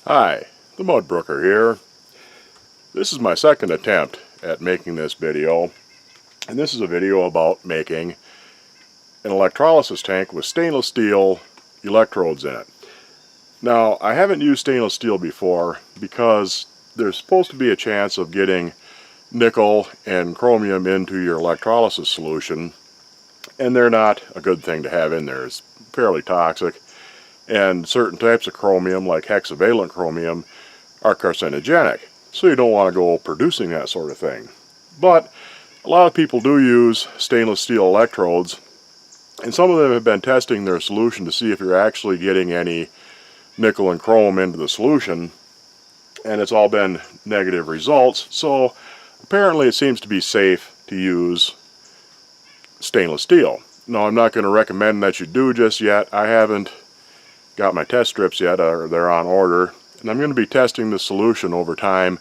Hi, the Mudbrooker here. This is my second attempt at making this video, and this is a video about making an electrolysis tank with stainless steel electrodes in it. Now, I haven't used stainless steel before because there's supposed to be a chance of getting nickel and chromium into your electrolysis solution, and they're not a good thing to have in there. It's fairly toxic. And certain types of chromium, like hexavalent chromium, are carcinogenic. So you don't want to go producing that sort of thing. But a lot of people do use stainless steel electrodes, and some of them have been testing their solution to see if you're actually getting any nickel and chrome into the solution, and it's all been negative results. So apparently it seems to be safe to use stainless steel. Now, I'm not going to recommend that you do just yet. I haven't got my test strips yet, or they're on order, and I'm going to be testing the solution over time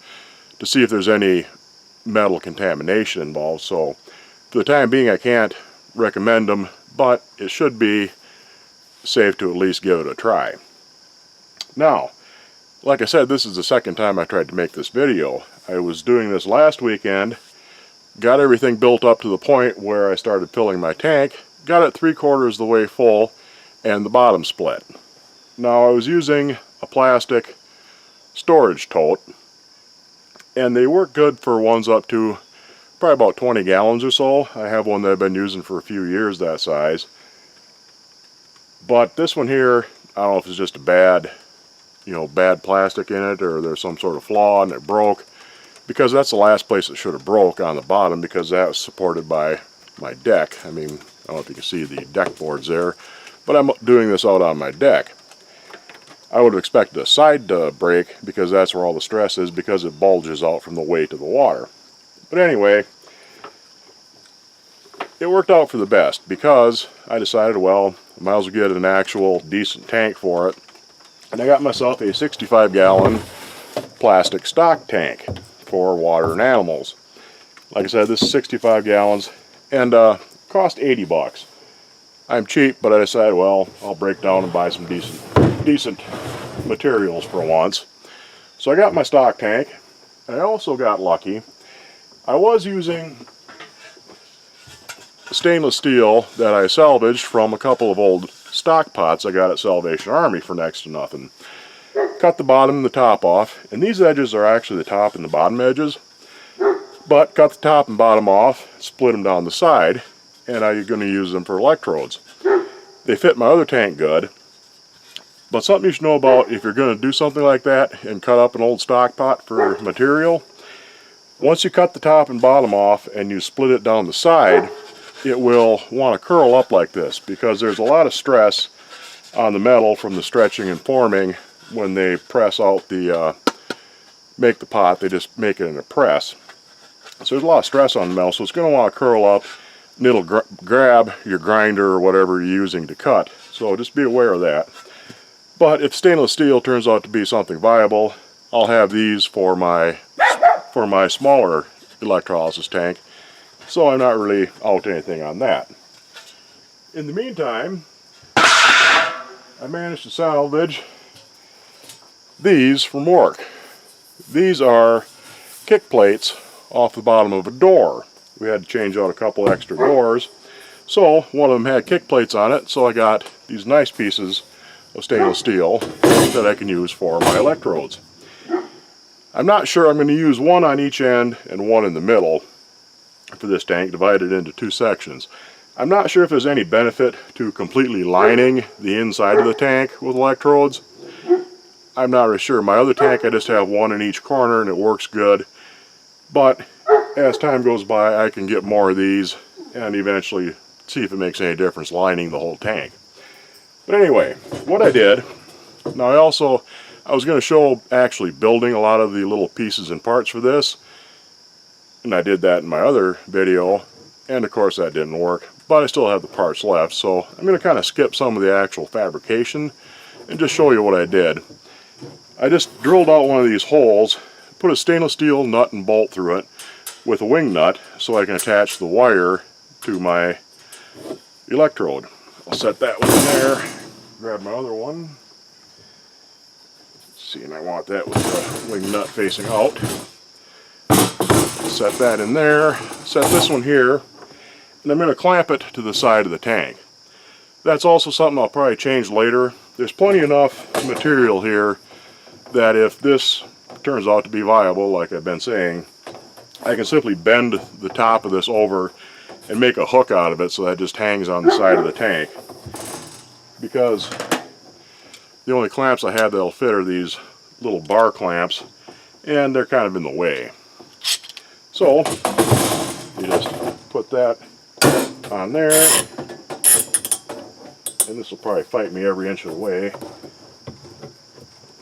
to see if there's any metal contamination involved. So for the time being I can't recommend them, but it should be safe to at least give it a try. Now, like I said, this is the second time I tried to make this video. I was doing this last weekend, got everything built up to the point where I started filling my tank, got it 3/4 the way full, and the bottom split. Now, I was using a plastic storage tote, and they work good for ones up to probably about 20 gallons or so. I have one that I've been using for a few years that size. But this one here, I don't know if it's just a bad plastic in it, or there's some sort of flaw and it broke, because that's the last place it should have broke, on the bottom, because that was supported by my deck. I mean, I don't know if you can see the deck boards there, but I'm doing this out on my deck. I would have expected a side to break, because that's where all the stress is, because it bulges out from the weight of the water. But anyway, it worked out for the best, because I decided, well, I might as well get an actual decent tank for it. And I got myself a 65-gallon plastic stock tank for water and animals. Like I said, this is 65 gallons, and cost 80 bucks. I'm cheap, but I decided, well, I'll break down and buy some decent materials for once. So I got my stock tank. I also got lucky. I was using stainless steel that I salvaged from a couple of old stock pots I got at Salvation Army for next to nothing. Cut the bottom and the top off, and these edges are actually the top and the bottom edges, but cut the top and bottom off, split them down the side, and I'm going to use them for electrodes. They fit my other tank good, but something you should know about if you're going to do something like that and cut up an old stock pot for material, once you cut the top and bottom off and you split it down the side, it will want to curl up like this, because there's a lot of stress on the metal from the stretching and forming when they press out make the pot. They just make it in a press. So there's a lot of stress on the metal, so it's going to want to curl up, and it'll grab your grinder or whatever you're using to cut. So just be aware of that. But if stainless steel turns out to be something viable, I'll have these for my smaller electrolysis tank, so I'm not really out anything on that. In the meantime, I managed to salvage these from work. These are kick plates off the bottom of a door. We had to change out a couple extra doors, so one of them had kick plates on it, so I got these nice pieces of stainless steel that I can use for my electrodes. I'm not sure. I'm going to use one on each end and one in the middle for this tank, divided into two sections. I'm not sure if there's any benefit to completely lining the inside of the tank with electrodes. I'm not really sure. My other tank, I just have one in each corner and it works good. But as time goes by, I can get more of these and eventually see if it makes any difference lining the whole tank. But anyway, what I did, now I was going to show actually building a lot of the little pieces and parts for this, and I did that in my other video, and of course that didn't work, but I still have the parts left, so I'm going to kind of skip some of the actual fabrication and just show you what I did. I just drilled out one of these holes, put a stainless steel nut and bolt through it with a wing nut so I can attach the wire to my electrode. I'll set that one in there, grab my other one, See, and I want that with the wing nut facing out. Set that in there. Set this one here, and I'm going to clamp it to the side of the tank. That's also something I'll probably change later. There's plenty enough material here that if this turns out to be viable, like I've been saying, I can simply bend the top of this over and make a hook out of it so that it just hangs on the side of the tank. Because the only clamps I have that'll fit are these little bar clamps, and they're kind of in the way. So you just put that on there, and this will probably fight me every inch of the way.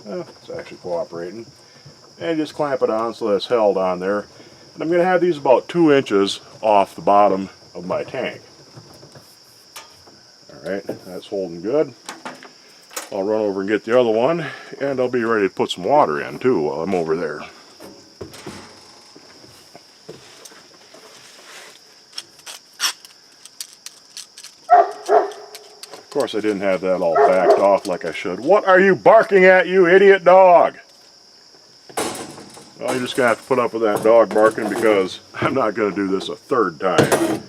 It's actually cooperating. And just clamp it on so that it's held on there. And I'm going to have these about 2 inches off the bottom of my tank. Alright, that's holding good. I'll run over and get the other one, and I'll be ready to put some water in too while I'm over there. Of course, I didn't have that all backed off like I should. What are you barking at, you idiot dog? Well, you're just going to have to put up with that dog barking because I'm not going to do this a third time.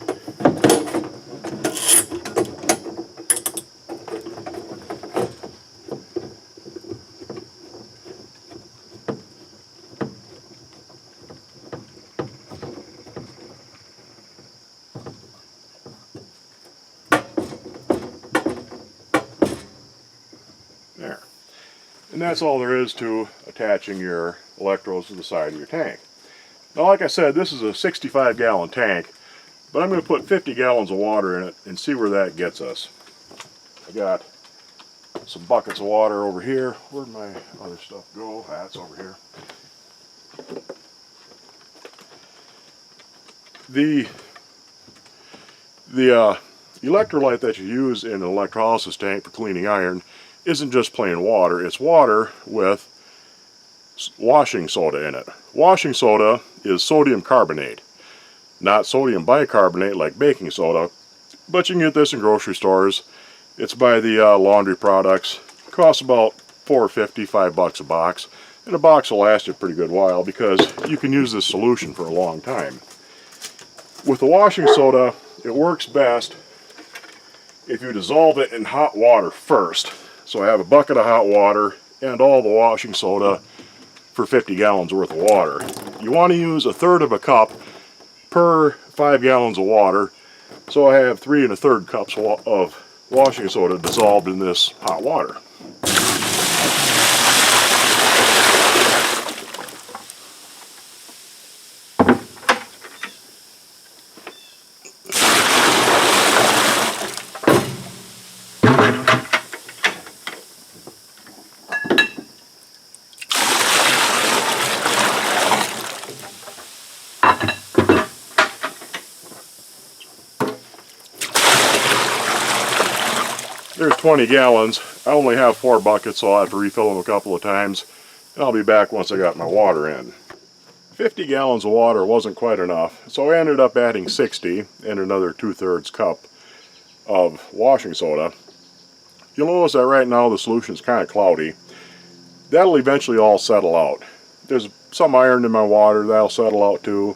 There. And that's all there is to attaching your electrodes to the side of your tank. Now, like I said, this is a 65-gallon tank, but I'm going to put 50 gallons of water in it and see where that gets us. I got some buckets of water over here. Where'd my other stuff go? That's over here. The electrolyte that you use in an electrolysis tank for cleaning iron isn't just plain water. It's water with washing soda in it. Washing soda is sodium carbonate, not sodium bicarbonate like baking soda, but you can get this in grocery stores. It's by the laundry products. It costs about $4.50, $5 a box, and a box will last you a pretty good while because you can use this solution for a long time. With the washing soda, it works best if you dissolve it in hot water first. So I have a bucket of hot water and all the washing soda for 50 gallons worth of water. You want to use 1/3 of a cup per 5 gallons of water. So I have 3 1/3 cups of washing soda dissolved in this hot water. There's 20 gallons. I only have 4 buckets, so I'll have to refill them a couple of times, and I'll be back once I got my water in. 50 gallons of water wasn't quite enough, so I ended up adding 60 and another 2/3 cup of washing soda. You'll notice that right now the solution is kind of cloudy. That'll eventually all settle out. There's some iron in my water, that'll settle out too,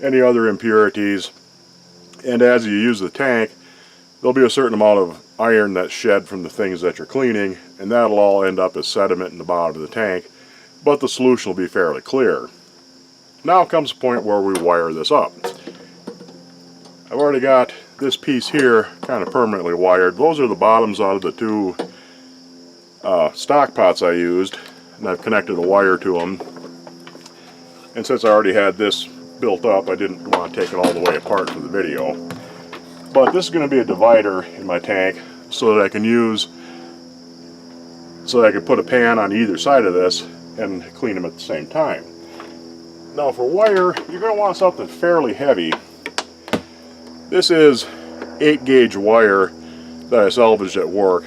any other impurities, and as you use the tank, there'll be a certain amount of iron that's shed from the things that you're cleaning, and that'll all end up as sediment in the bottom of the tank, but the solution will be fairly clear. Now comes the point where we wire this up. I've already got this piece here kind of permanently wired. Those are the bottoms out of the 2 stock pots I used, and I've connected a wire to them. And since I already had this built up, I didn't want to take it all the way apart for the video. But this is going to be a divider in my tank so that I can put a pan on either side of this and clean them at the same time. Now for wire, you're going to want something fairly heavy. This is 8-gauge wire that I salvaged at work.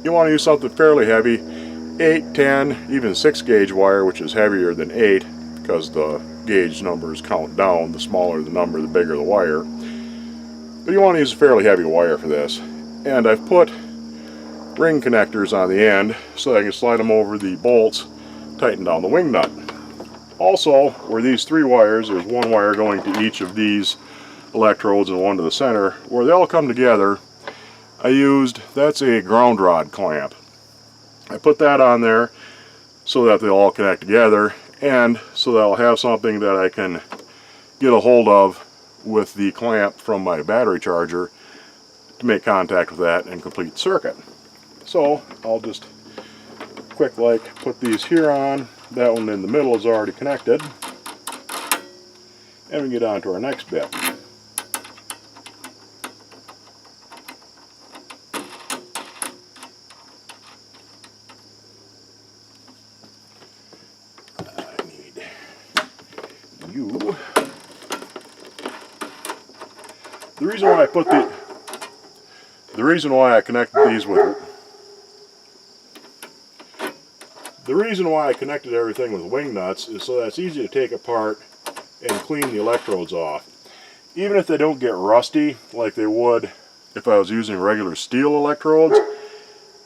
You want to use something fairly heavy, 8, 10, even 6-gauge wire, which is heavier than 8 because the gauge numbers count down. The smaller the number, the bigger the wire. But you want to use a fairly heavy wire for this. And I've put ring connectors on the end so I can slide them over the bolts, tighten down the wing nut. Also, where these 3 wires, there's 1 wire going to each of these electrodes and 1 to the center, where they all come together, that's a ground rod clamp. I put that on there so that they all connect together, and so that I'll have something that I can get a hold of with the clamp from my battery charger to make contact with that and complete the circuit. So I'll just quick put these here on. That one in the middle is already connected, and we get on to our next bit. The reason why I connected everything with wing nuts is so that it's easy to take apart and clean the electrodes off. Even if they don't get rusty like they would if I was using regular steel electrodes,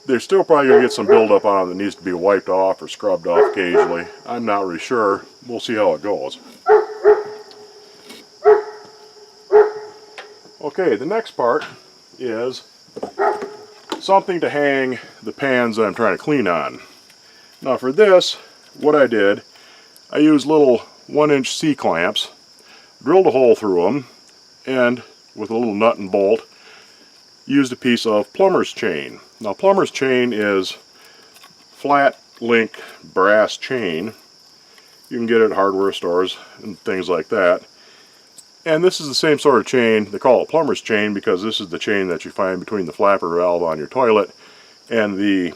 they're still probably going to get some buildup on them that needs to be wiped off or scrubbed off occasionally. I'm not really sure. We'll see how it goes. Okay, the next part is something to hang the pans that I'm trying to clean on. Now for this, what I did, I used little 1-inch C-clamps, drilled a hole through them, and with a little nut and bolt, used a piece of plumber's chain. Now plumber's chain is flat link brass chain. You can get it at hardware stores and things like that. And this is the same sort of chain. They call it plumber's chain because this is the chain that you find between the flapper valve on your toilet and the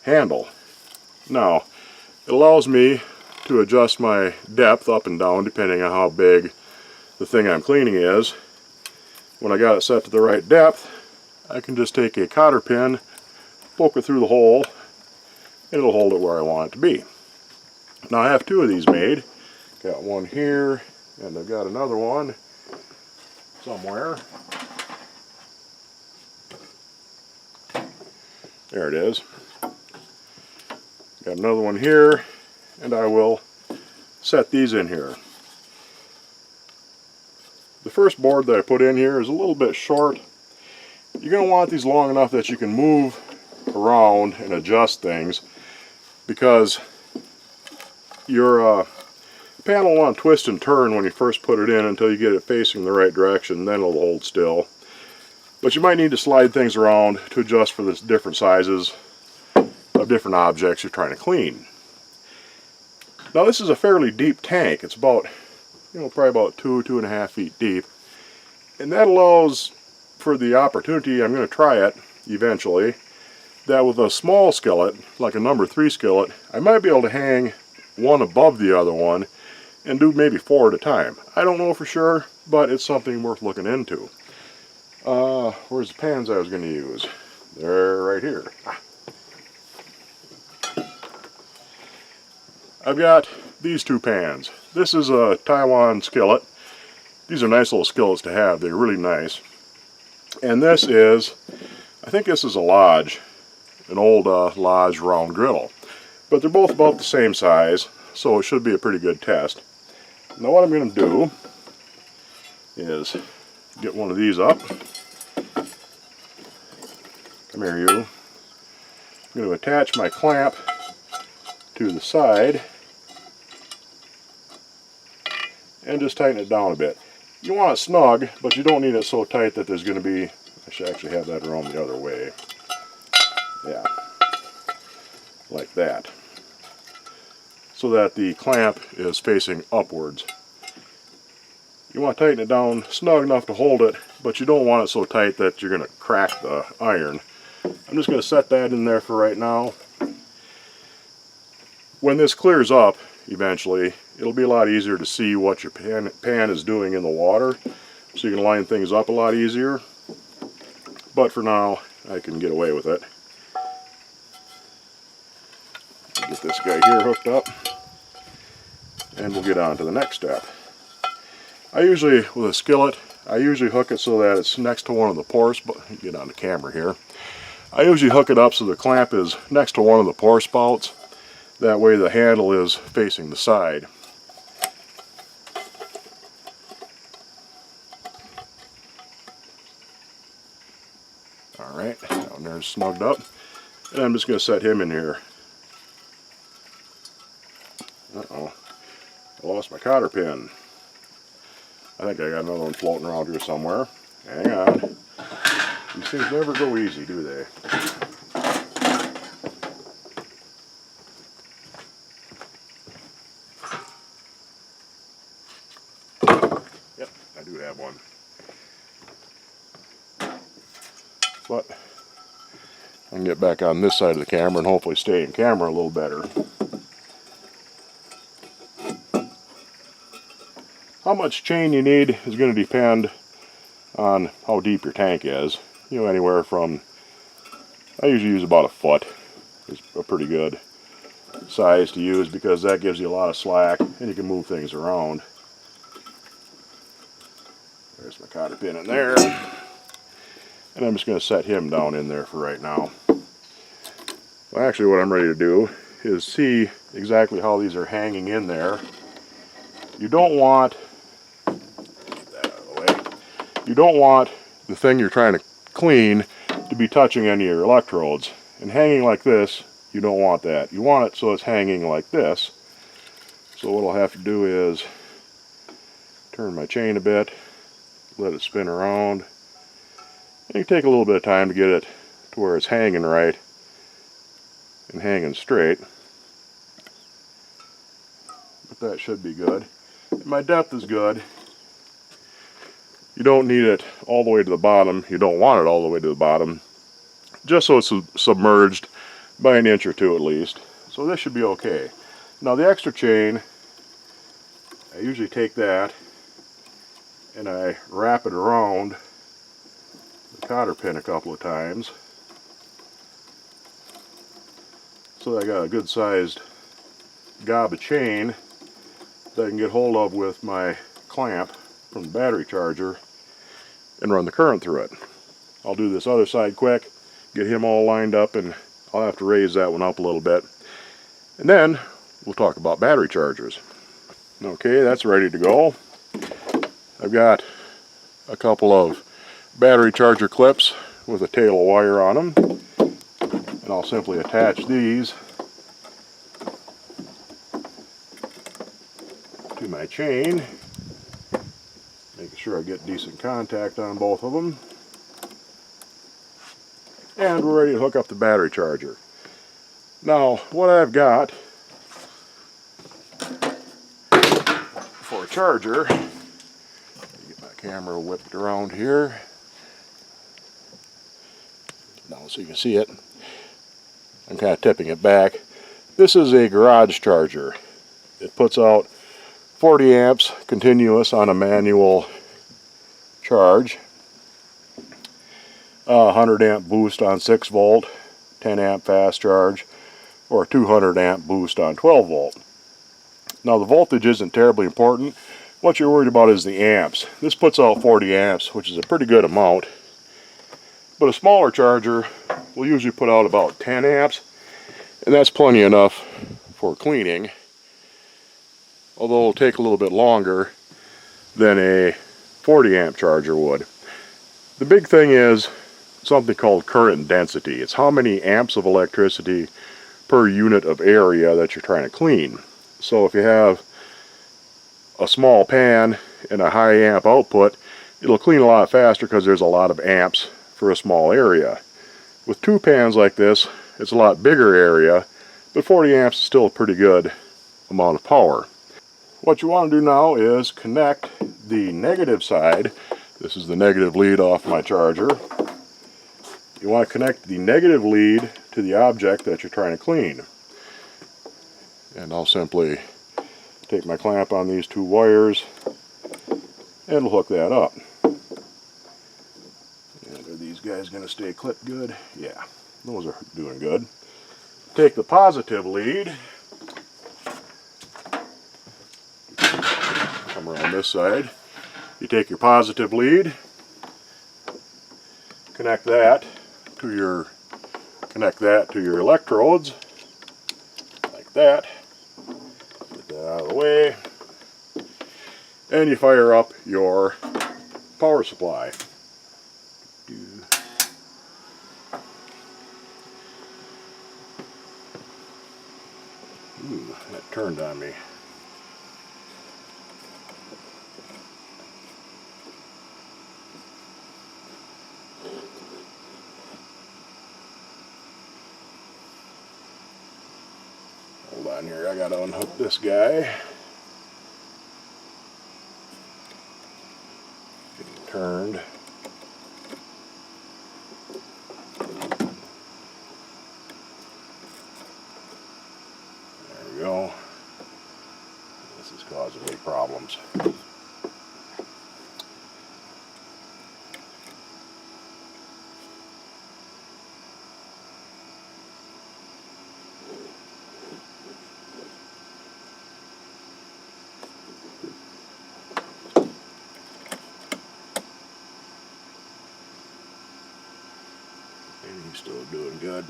handle. Now, it allows me to adjust my depth up and down depending on how big the thing I'm cleaning is. When I got it set to the right depth, I can just take a cotter pin, poke it through the hole, and it'll hold it where I want it to be. Now I have 2 of these made. Got one here, and I've got another one somewhere. There it is. Got another one here, and I will set these in here. The first board that I put in here is a little bit short. You're going to want these long enough that you can move around and adjust things, because your panel will want to twist and turn when you first put it in until you get it facing the right direction, then it'll hold still. But you might need to slide things around to adjust for the different sizes of different objects you're trying to clean. Now this is a fairly deep tank. It's about, probably about 2.5 feet deep. And that allows for the opportunity, I'm going to try it eventually, that with a small skillet, like a number 3 skillet, I might be able to hang one above the other one and do maybe 4 at a time. I don't know for sure, but it's something worth looking into. Where's the pans I was going to use? They're right here. I've got these 2 pans. This is a Taiwan skillet. These are nice little skillets to have. They're really nice. And this is, I think this is a Lodge, an old Lodge round griddle. But they're both about the same size, so it should be a pretty good test. Now what I'm going to do is get one of these up. Come here, you. I'm going to attach my clamp to the side and just tighten it down a bit. You want it snug, but you don't need it so tight that there's going to be, I should actually have that around the other way. Yeah, like that. So that the clamp is facing upwards. You want to tighten it down snug enough to hold it, but you don't want it so tight that you're going to crack the iron. I'm just going to set that in there for right now. When this clears up, eventually, it'll be a lot easier to see what your pan is doing in the water, so you can line things up a lot easier. But for now, I can get away with it. Get this guy here hooked up, and we'll get on to the next step. With a skillet, I usually hook it so that it's next to one of the pores, but get on the camera here. I usually hook it up so the clamp is next to one of the pour spouts. That way the handle is facing the side. Alright, down there snugged up. And I'm just going to set him in here. Uh-oh. I lost my cotter pin. I think I got another one floating around here somewhere. Hang on. These things never go easy, do they? Yep, I do have one. But I can get back on this side of the camera and hopefully stay in camera a little better. How much chain you need is going to depend on how deep your tank is. You know, anywhere from, I usually use about a foot. It's a pretty good size to use because that gives you a lot of slack and you can move things around. There's my cotter pin in there. And I'm just going to set him down in there for right now. Well, actually what I'm ready to do is see exactly how these are hanging in there. You don't want, get that out of the way, you don't want the thing you're trying to clean to be touching any of your electrodes. And hanging like this, you don't want that. You want it so it's hanging like this. So what I'll have to do is turn my chain a bit, let it spin around. And you take a little bit of time to get it to where it's hanging right and hanging straight. But that should be good. And my depth is good. You don't need it all the way to the bottom. You don't want it all the way to the bottom. Just so it's submerged by an inch or two at least. So this should be okay. Now the extra chain, I usually take that and I wrap it around the cotter pin a couple of times. So I got a good sized gob of chain that I can get hold of with my clamp from the battery charger and run the current through it. I'll do this other side quick, get him all lined up, and I'll have to raise that one up a little bit. And then we'll talk about battery chargers. Okay, that's ready to go. I've got a couple of battery charger clips with a tail of wire on them. And I'll simply attach these to my chain, making sure I get decent contact on both of them. And we're ready to hook up the battery charger. Now, what I've got for a charger, get my camera whipped around here. Now so you can see it. I'm kind of tipping it back. This is a garage charger. It puts out 40 amps continuous on a manual charge. 100 amp boost on 6 volt, 10 amp fast charge, or a 200 amp boost on 12 volt. Now the voltage isn't terribly important. What you're worried about is the amps. This puts out 40 amps, which is a pretty good amount. But a smaller charger will usually put out about 10 amps, and that's plenty enough for cleaning. Although it'll take a little bit longer than a 40 amp charger would. The big thing is something called current density. It's how many amps of electricity per unit of area that you're trying to clean. So if you have a small pan and a high amp output, it'll clean a lot faster because there's a lot of amps for a small area. With 2 pans like this, it's a lot bigger area, but 40 amps is still a pretty good amount of power. What you want to do now is connect the negative side. This is the negative lead off my charger. You want to connect the negative lead to the object that you're trying to clean. And I'll simply take my clamp on these 2 wires and it'll hook that up. And are these guys going to stay clipped good? Yeah, those are doing good. Take the positive lead, come around this side. You take your positive lead, connect that to your Connect that to your electrodes, like that. Get that out of the way. And you fire up your power supply. Ooh, that turned on me. Hold on here, I gotta unhook this guy. Getting turned. There we go. This is causing me problems. He's still doing good.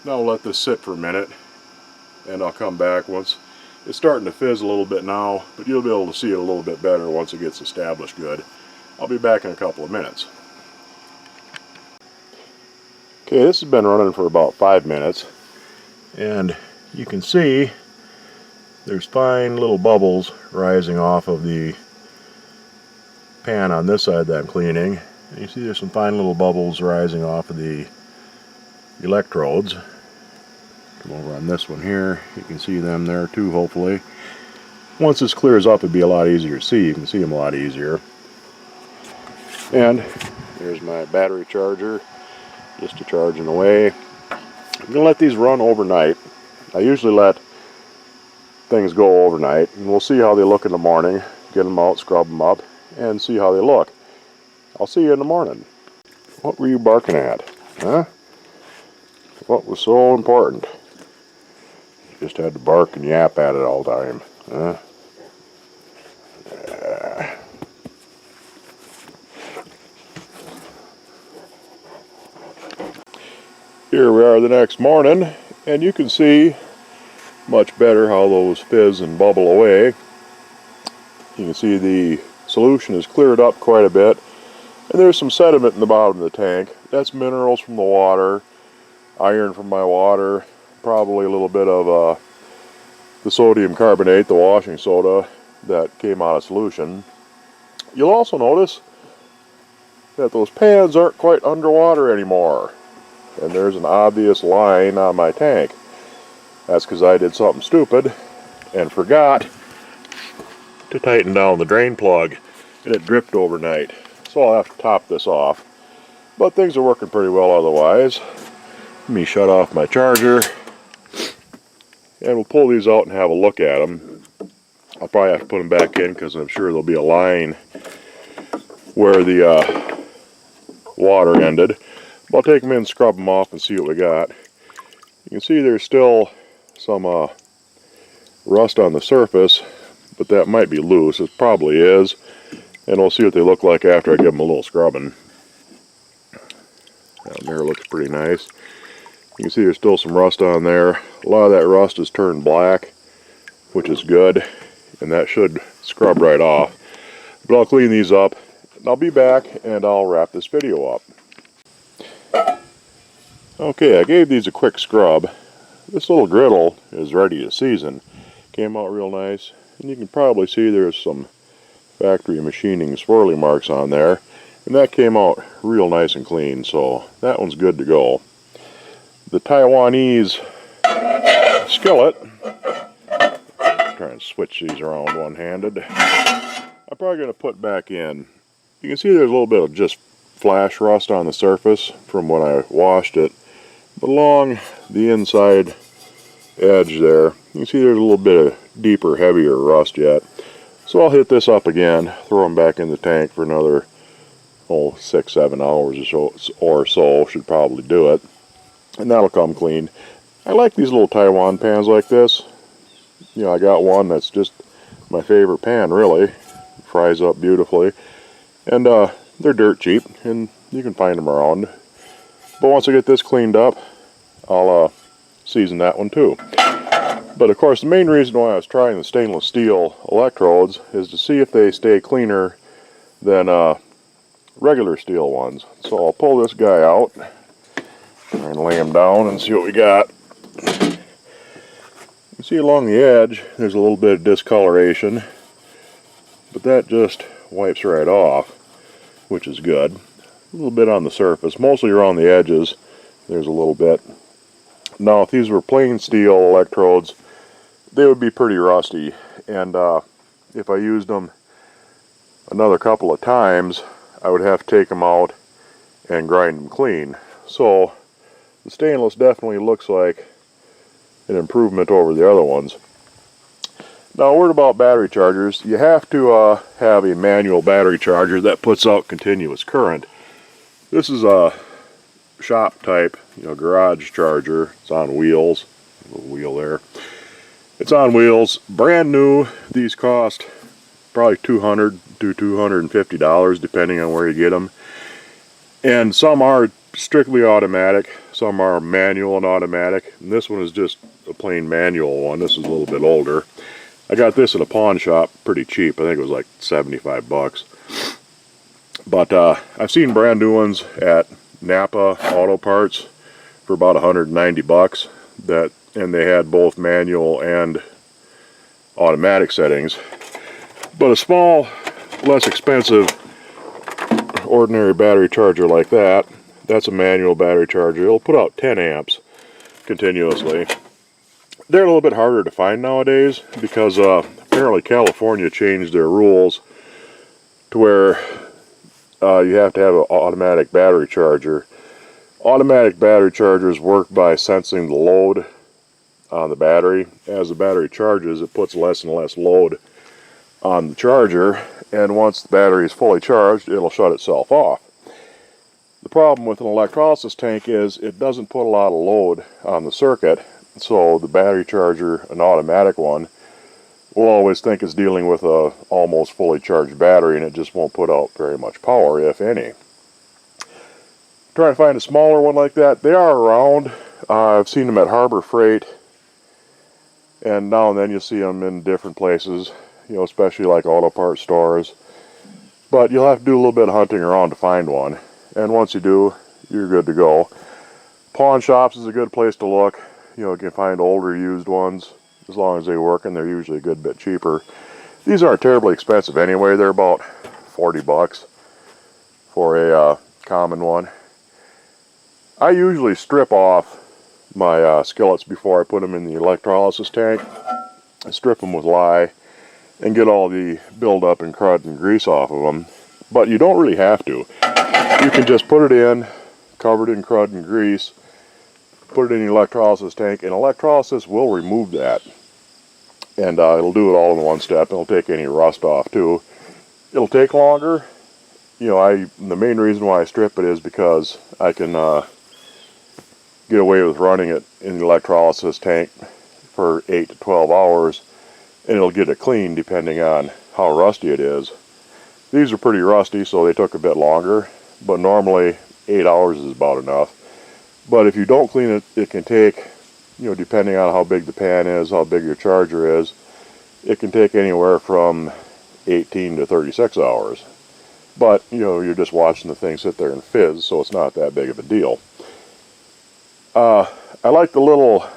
Now I'll let this sit for a minute and I'll come back once it's starting to fizz a little bit now, but you'll be able to see it a little bit better once it gets established good. I'll be back in a couple of minutes. Okay, this has been running for about 5 minutes, and you can see there's fine little bubbles rising off of the pan on this side that I'm cleaning. And you see there's some fine little bubbles rising off of the electrodes. Come over on this one here, you can see them there too, hopefully. Once this clears up, it'd be a lot easier to see. You can see them a lot easier. And there's my battery charger, just to charging away. I'm going to let these run overnight. I usually let things go overnight, and we'll see how they look in the morning. Get them out, scrub them up, and see how they look. I'll see you in the morning. What were you barking at? Huh? What was so important? You just had to bark and yap at it all the time. Huh? Here we are the next morning, and you can see much better how those fizz and bubble away. You can see the solution is cleared up quite a bit, and there's some sediment in the bottom of the tank. That's minerals from the water, iron from my water, probably a little bit of the sodium carbonate, the washing soda that came out of solution. You'll also notice that those pans aren't quite underwater anymore, and there's an obvious line on my tank. That's because I did something stupid and forgot to tighten down the drain plug, and it dripped overnight. So I'll have to top this off. But things are working pretty well otherwise. Let me shut off my charger, and we'll pull these out and have a look at them. I'll probably have to put them back in because I'm sure there'll be a line where the water ended. But I'll take them in, scrub them off, and see what we got. You can see there's still some rust on the surface, but that might be loose. It probably is. And we'll see what they look like after I give them a little scrubbing. Down there looks pretty nice. You can see there's still some rust on there. A lot of that rust has turned black, which is good, and that should scrub right off. But I'll clean these up, and I'll be back and I'll wrap this video up. Okay, I gave these a quick scrub. This little griddle is ready to season. Came out real nice, and you can probably see there's some factory machining swirly marks on there, and that came out real nice and clean, so that one's good to go. The Taiwanese skillet, trying to switch these around one-handed, I'm probably going to put back in. You can see there's a little bit of just flash rust on the surface from when I washed it, but along the inside edge there, you can see there's a little bit of deeper, heavier rust yet. So I'll hit this up again, throw them back in the tank for another 6-7 hours or so, should probably do it, and that'll come clean. I like these little Taiwan pans like this. You know, I got one that's just my favorite pan, really. It fries up beautifully, and they're dirt cheap, and you can find them around. But once I get this cleaned up, I'll season that one too. But of course, the main reason why I was trying the stainless steel electrodes is to see if they stay cleaner than regular steel ones. So I'll pull this guy out and lay him down and see what we got. You see along the edge there's a little bit of discoloration, but that just wipes right off, which is good. A little bit on the surface, mostly around the edges there's a little bit. Now if these were plain steel electrodes, they would be pretty rusty, and if I used them another couple of times I would have to take them out and grind them clean. So the stainless definitely looks like an improvement over the other ones. Now, a word about battery chargers. You have to have a manual battery charger that puts out continuous current. This is a shop type, garage charger. It's on wheels. A little wheel there. It's on wheels. Brand new. These cost probably $200 to $250 depending on where you get them. And some are strictly automatic, some are manual and automatic, and this one is just a plain manual one. This is a little bit older. I got this at a pawn shop pretty cheap. I think it was like 75 bucks. But I've seen brand new ones at Napa Auto Parts for about 190 bucks, and they had both manual and automatic settings. But a small, less expensive ordinary battery charger like that, that's a manual battery charger. It'll put out 10 amps continuously. They're a little bit harder to find nowadays because apparently California changed their rules to where you have to have an automatic battery charger. Automatic battery chargers work by sensing the load on the battery. As the battery charges, it puts less and less load on the charger, and once the battery is fully charged, it'll shut itself off. The problem with an electrolysis tank is it doesn't put a lot of load on the circuit, so the battery charger, an automatic one, will always think it's dealing with a almost fully charged battery, and it just won't put out very much power, if any. Try to find a smaller one like that. They are around. I've seen them at Harbor Freight, and now and then you see them in different places, especially like auto parts stores. But you'll have to do a little bit of hunting around to find one. And once you do, you're good to go. Pawn shops is a good place to look. You can find older used ones. As long as they work, and they're usually a good bit cheaper. These aren't terribly expensive anyway. They're about 40 bucks for a common one. I usually strip off my skillets before I put them in the electrolysis tank. I strip them with lye and get all the buildup and crud and grease off of them. But you don't really have to. You can just put it in, covered in crud and grease, put it in the electrolysis tank, and electrolysis will remove that. And it'll do it all in one step. It'll take any rust off too. It'll take longer. The main reason why I strip it is because I can get away with running it in the electrolysis tank for 8 to 12 hours, and it'll get it clean depending on how rusty it is. These are pretty rusty, so they took a bit longer, but normally 8 hours is about enough. But if you don't clean it, it can take, depending on how big the pan is, how big your charger is, it can take anywhere from 18 to 36 hours. But, you're just watching the thing sit there and fizz, so it's not that big of a deal. I like the little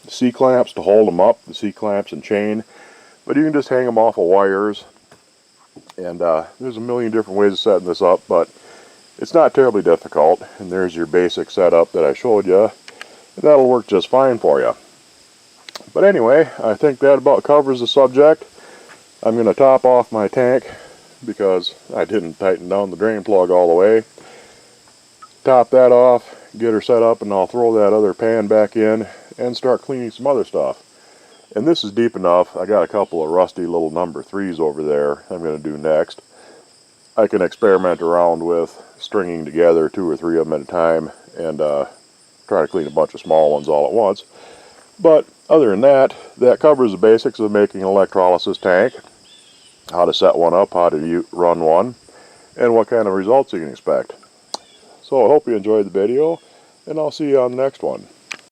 C-clamps to hold them up, the C-clamps and chain, but you can just hang them off of wires. And there's a million different ways of setting this up, but it's not terribly difficult. And there's your basic setup that I showed you. And that'll work just fine for you. But anyway, I think that about covers the subject. I'm going to top off my tank because I didn't tighten down the drain plug all the way. Top that off, get her set up, and I'll throw that other pan back in and start cleaning some other stuff. And this is deep enough. I got a couple of rusty little number 3s over there I'm going to do next. I can experiment around with stringing together 2 or 3 of them at a time and try to clean a bunch of small ones all at once. But other than that, that covers the basics of making an electrolysis tank, how to set one up, how to run one, and what kind of results you can expect. So I hope you enjoyed the video, and I'll see you on the next one.